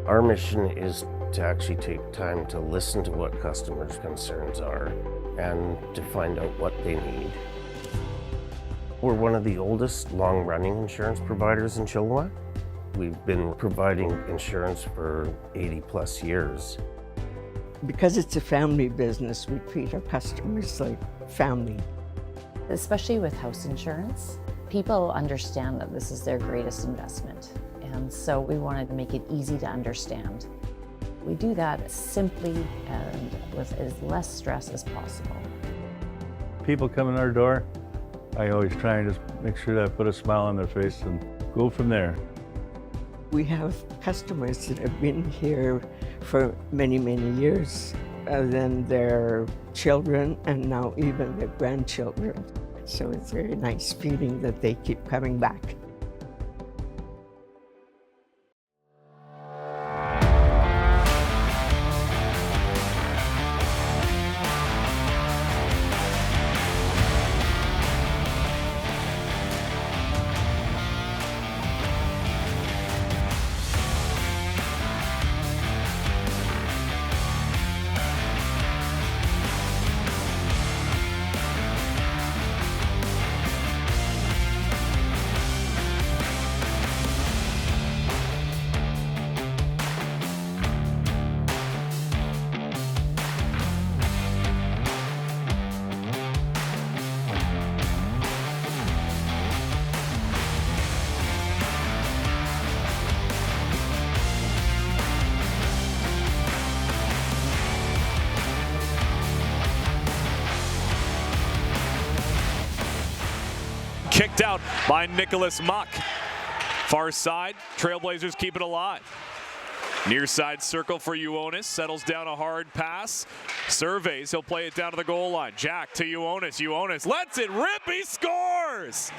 Our mission is to actually take time to listen to what customers' concerns are and to find out what they need. We're one of the oldest long-running insurance providers in Chilliwack. We've been providing insurance for 80+ years. Because it's a family business, we treat our customers like family. Especially with house insurance, people understand that this is their greatest investment. And so we wanted to make it easy to understand. We do that simply and with as less stress as possible. People come in our door, I always try and just make sure that I put a smile on their face and go from there. We have customers that have been here for many, many years, then their children and now even their grandchildren. So it's a very nice feeling that they keep coming back. Kicked out by Nicholas Muck. Far side, Trailblazers keep it alive. Near side circle for Ioannis, settles down a hard pass. Surveys, he'll play it down to the goal line. Jack to Ioannis, Ioannis lets it rip, he scores!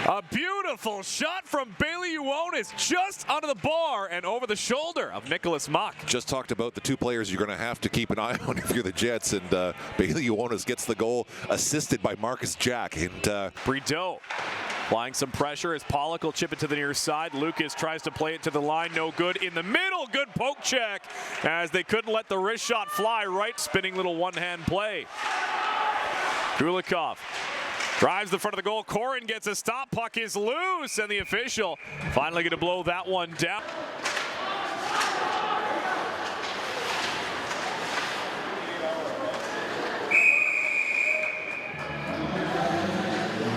A beautiful shot from Bailey Ioannis, just under the bar and over the shoulder of Nicholas Muck. Just talked about the two players you're going to have to keep an eye on if you're the Jets, and Bailey Ioannis gets the goal, assisted by Marcus Jack. And Brideau applying some pressure as Pollock will chip it to the near side. Lucas tries to play it to the line, no good. In the middle, good poke check as they couldn't let the wrist shot fly right. Spinning little one-hand play. Drulikov drives the front of the goal. Corin gets a stop. Puck is loose, and the official finally going to blow that one down.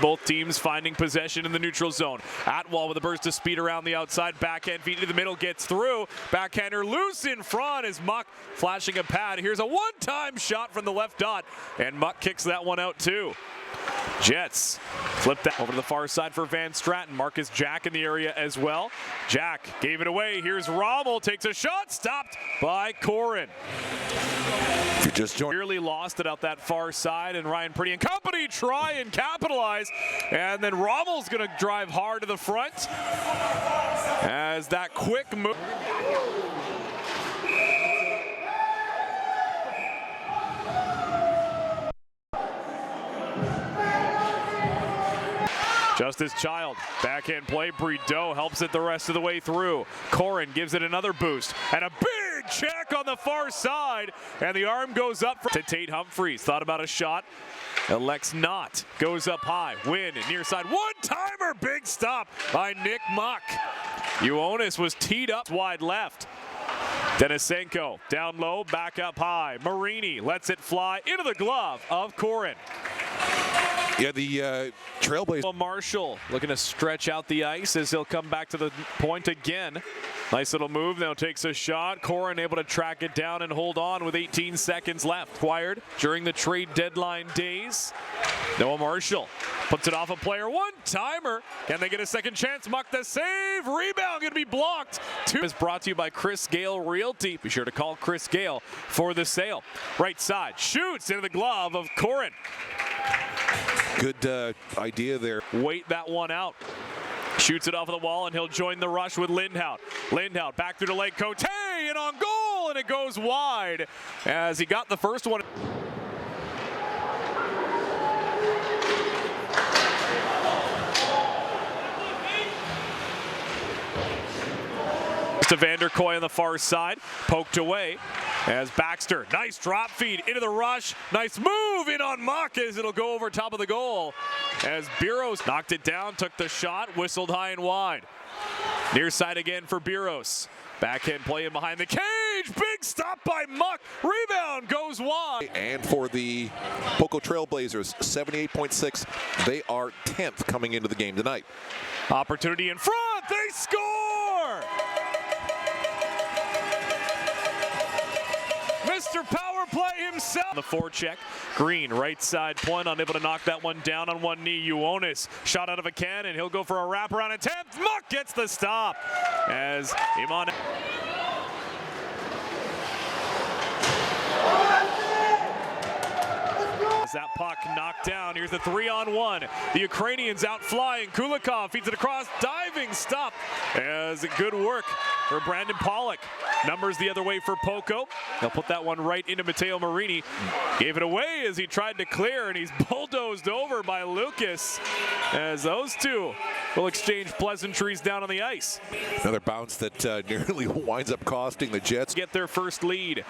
Both teams finding possession in the neutral zone. Atwell with a burst of speed around the outside. Backhand feed to the middle, gets through. Backhander loose in front as Muck flashing a pad. Here's a one-time shot from the left dot, and Muck kicks that one out too. Jets flip that over to the far side for Van Stratton. Marcus Jack in the area as well. Jack gave it away. Here's Rommel, takes a shot, stopped by Corin. if you just joined, Nearly lost it out that far side, and Ryan Pretty and company try and capitalize. And then Rommel's going to drive hard to the front as that quick move. Justice Child, backhand play. Brideau helps it the rest of the way through. Corin gives it another boost, and a big check on the far side, and the arm goes up to Tate Humphries. Thought about a shot, elects not. Goes up high, win, near side, one-timer, big stop by Nick Muck. Ioannis was teed up wide left. Denisenko down low, back up high. Marini lets it fly into the glove of Corin. yeah, the Trailblazers. Marshall looking to stretch out the ice as he'll come back to the point again. Nice little move, now takes a shot. Corin able to track it down and hold on with 18 seconds left. Acquired during the trade deadline days. Noah Marshall puts it off a player, one-timer. Can they get a second chance? Muck the save, rebound gonna be blocked. Two is brought to you by Chris Gale Realty. Be sure to call Chris Gale for the sale. Right side, shoots into the glove of Corin. Good idea there. Wait that one out. Shoots it off of the wall, and he'll join the rush with Lindhout. Lindhout back through the lane, Cote, and on goal, and it goes wide as he got the first one. to Vanderkoy on the far side, poked away as Baxter, nice drop feed into the rush, nice move in on Muck as it'll go over top of the goal as Biros knocked it down, took the shot, whistled high and wide. Near side again for Biros. Backhand play in behind the cage. Big stop by Muck. Rebound goes wide. And for the Poco Trailblazers, 78.6. They are 10th coming into the game tonight. Opportunity in front. They score! Mr. Power Play himself. The forecheck. Green, right side point, unable to knock that one down on one knee. Ioannis shot out of a cannon. He'll go for a wraparound attempt. Muck gets the stop as Iman. That puck knocked down. Here's the 3-on-1. The Ukrainians out flying. Kulikov feeds it across. Diving stop. As good work for Brandon Pollock. Numbers the other way for Poco. They'll put that one right into Matteo Marini. Gave it away as he tried to clear, and he's bulldozed over by Lucas. As those two will exchange pleasantries down on the ice. Another bounce that nearly winds up costing the Jets. Get their first lead.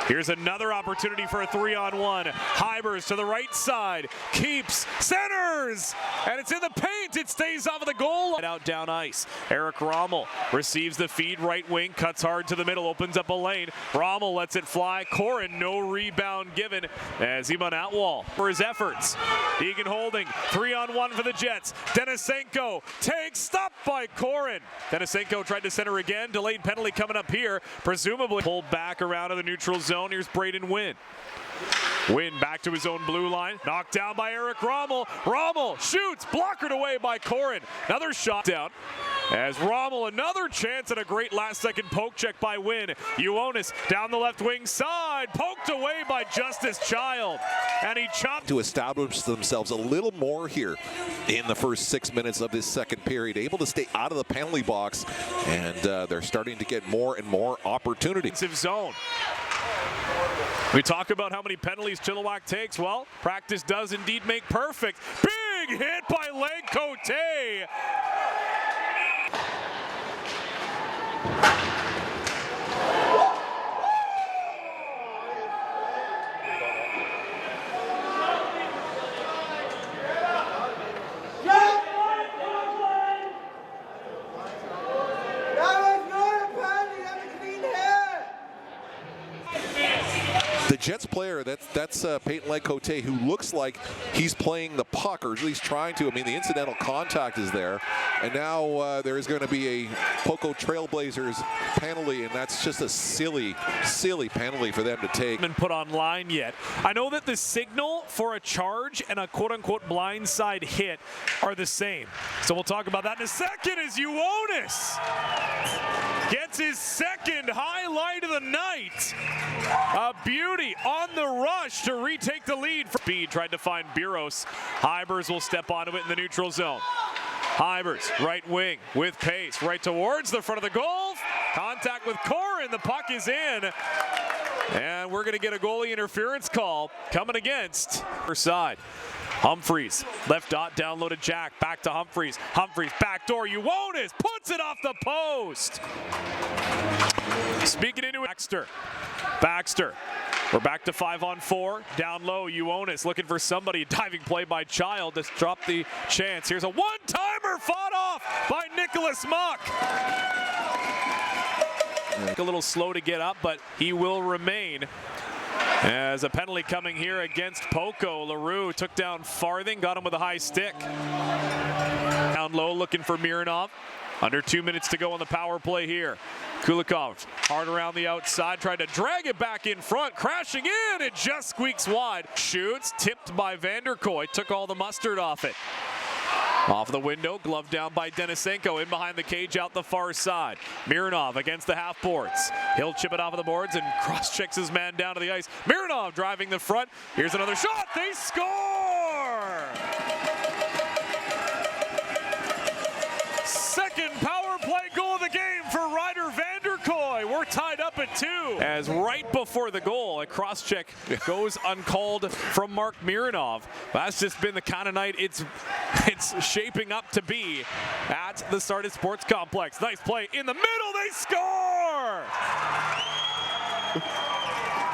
Here's another opportunity for a 3-on-1. Hybers to the right side, keeps, centers, and it's in the paint. It stays off of the goal line. Out down ice. Eric Rommel receives the feed, right wing, cuts hard to the middle, opens up a lane. Rommel lets it fly. Corin, no rebound given as Iman Atwal for his efforts. Egan holding, 3-on-1 for the Jets. Denisenko takes, stopped by Corin. Denisenko tried to center again, delayed penalty coming up here, presumably pulled back around to the neutral zone. Here's Braden Wynn. Wynn back to his own blue line, knocked down by Eric Rommel. Rommel shoots, blockered away by Corin. Another shot down as Rommel, another chance and a great last-second poke check by Wynn. Ioannis down the left wing side, poked away by Justice Child, and he chopped. To establish themselves a little more here in the first 6 minutes of this second period, able to stay out of the penalty box, and they're starting to get more and more opportunities. Zone. We talk about how many penalties Chilliwack takes. Well, practice does indeed make perfect. Big hit by Cote. The Jets player, that's Peyton Lecote, who looks like he's playing the puck, or at least trying to. I mean, the incidental contact is there. And now there is going to be a Poco Trailblazers penalty, and that's just a silly, silly penalty for them to take. Been put online yet. I know that the signal for a charge and a quote-unquote blindside hit are the same. So we'll talk about that in a second as Ioannis gets his second highlight of the night. A beauty on the rush to retake the lead. Speed tried to find Biros. Hybers will step onto it in the neutral zone. Hybers, right wing with pace, right towards the front of the goal. Contact with Corin, the puck is in. And we're gonna get a goalie interference call coming against her side. Humphreys, left dot, down low to Jack, back to Humphreys. Humphreys, backdoor, Ioannis puts it off the post. Speaking into Baxter. Baxter, we're back to 5-on-4, down low, Ioannis looking for somebody, diving play by Child to drop the chance. Here's a one-timer fought off by Nicholas Muck. A little slow to get up, but he will remain. As a penalty coming here against Poco. LaRue took down Farthing, got him with a high stick. Down low looking for Mironov. Under 2 minutes to go on the power play here. Kulikov hard around the outside, tried to drag it back in front, crashing in, it just squeaks wide. Shoots, tipped by Vanderkoy, took all the mustard off it. Off the window, glove down by Denisenko, in behind the cage out the far side. Mironov against the half boards. He'll chip it off of the boards and cross-checks his man down to the ice. Mironov driving the front. Here's another shot, they score! Second power play goal of the game for Ryder Vanderkoy. We're tied up at 2. As right before the goal, a cross-check goes uncalled from Mark Mironov. That's just been the kind of night it's shaping up to be at the Sardis Sports Complex. Nice play in the middle, they score!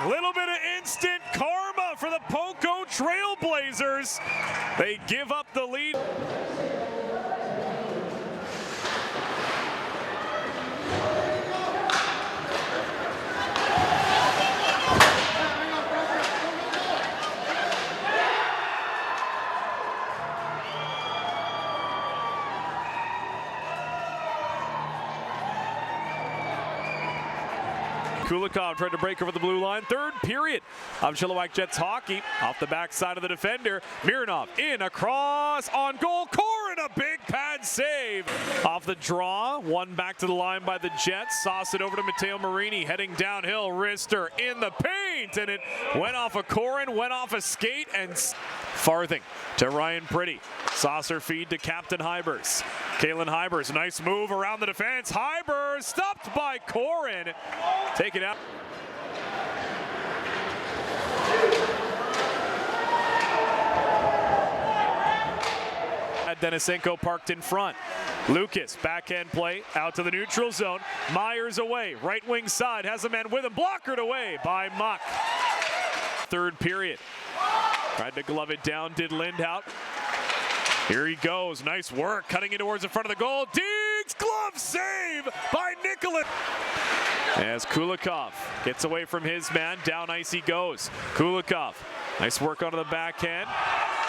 Little bit of instant karma for the Poco Trailblazers. They give up the lead. Kulikov tried to break over the blue line. Third period of Chilliwack Jets hockey. Off the backside of the defender. Mironov in across on goal. Corin, a big pad save. Off the draw. One back to the line by the Jets. Sauce it over to Matteo Marini. Heading downhill. Wrister in the paint. And it went off a Corin, went off a skate, and farthing to Ryan Pretty. Saucer feed to Captain Hybers. Kalen Hybers, nice move around the defense. Hybers stopped by Corin. Take it out. Denisenko parked in front. Lucas, backhand play, out to the neutral zone. Myers away, right wing side, has a man with him, blockered away by Muck. Third period. Tried to glove it down, did Lindhout. Here he goes, nice work, cutting it towards the front of the goal. Diggs, glove save by Nicholas. As Kulikov gets away from his man, down ice he goes. Kulikov, nice work onto the backhand.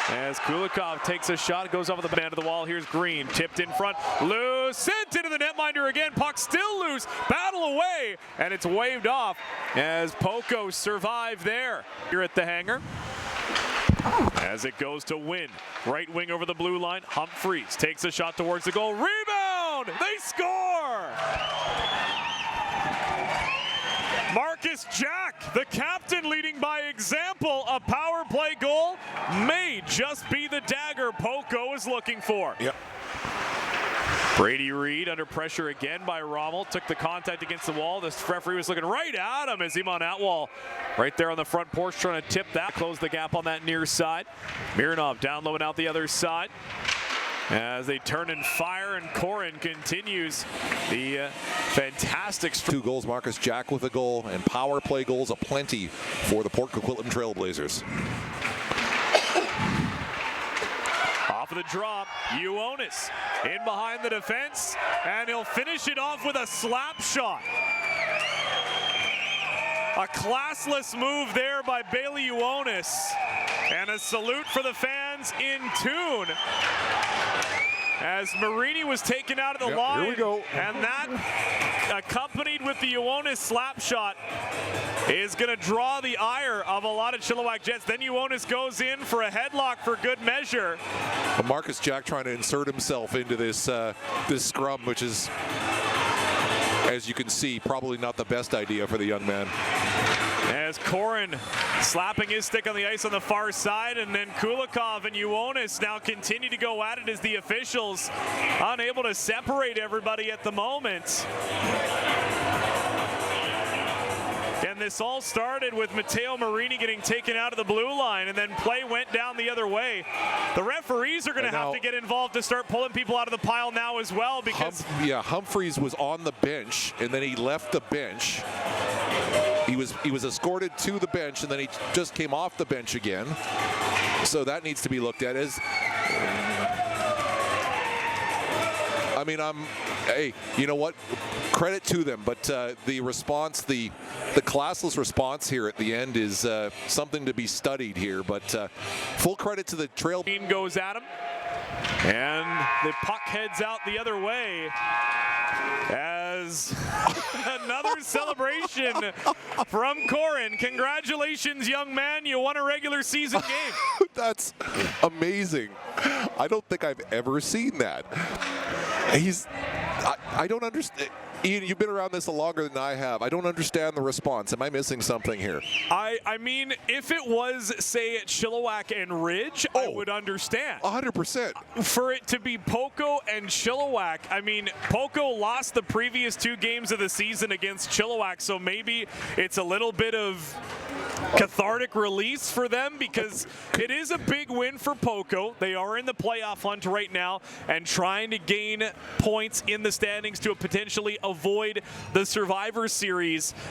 As Kulikov takes a shot, goes over the man to the wall. Here's Green, tipped in front, loose, sent into the netminder again. Puck still loose, battle away, and it's waved off as Poco survived there. Here at the hangar. As it goes to Win, right wing over the blue line. Humphreys takes a shot towards the goal. Rebound! They score! Marcus Jack, the captain, leading by example. A power play goal may just be the dagger Poco is looking for. Yep. Brady Reed under pressure again by Rommel. Took the contact against the wall. This referee was looking right at him as Iman Atwal right there on the front porch trying to tip that. Close the gap on that near side. Mironov down low and out the other side. As they turn and fire, and Corin continues the fantastic. 2 goals, Marcus Jack with a goal, and power play goals aplenty for the Port Coquitlam Trailblazers. Off of the drop, Ioannis in behind the defense, and he'll finish it off with a slap shot. A classless move there by Bailey Ioannis, and a salute for the fans in tune. As Marini was taken out of the line, here we go. And that, accompanied with the Ioannis slap shot, is going to draw the ire of a lot of Chilliwack Jets. Then Ioannis goes in for a headlock for good measure. Well, Marcus Jack trying to insert himself into this this scrum, which is, as you can see, probably not the best idea for the young man. As Corin slapping his stick on the ice on the far side, and then Kulikov and Ioannis now continue to go at it as the officials unable to separate everybody at the moment. And this all started with Matteo Marini getting taken out of the blue line, and then play went down the other way. The referees are going to have to get involved to start pulling people out of the pile now as well, because Humphreys was on the bench, and then he left the bench. He was escorted to the bench, and then he just came off the bench again. So that needs to be looked at. I mean, hey, you know what? Credit to them, but the response, the classless response here at the end is something to be studied here. But full credit to the trail. Goes at him, and the puck heads out the other way. As another celebration from Corin. Congratulations, young man. You won a regular season game. That's amazing. I don't think I've ever seen that. I don't understand. Ian, you've been around this longer than I have. I don't understand the response. Am I missing something here? I mean, if it was, say, at Chilliwack and Ridge, I would understand. 100%. For it to be Poco and Chilliwack, I mean, Poco lost the previous 2 games of the season against Chilliwack, so maybe it's a little bit of cathartic release for them, because it is a big win for Poco. They are in the playoff hunt right now and trying to gain points in the standings to potentially avoid the Survivor Series.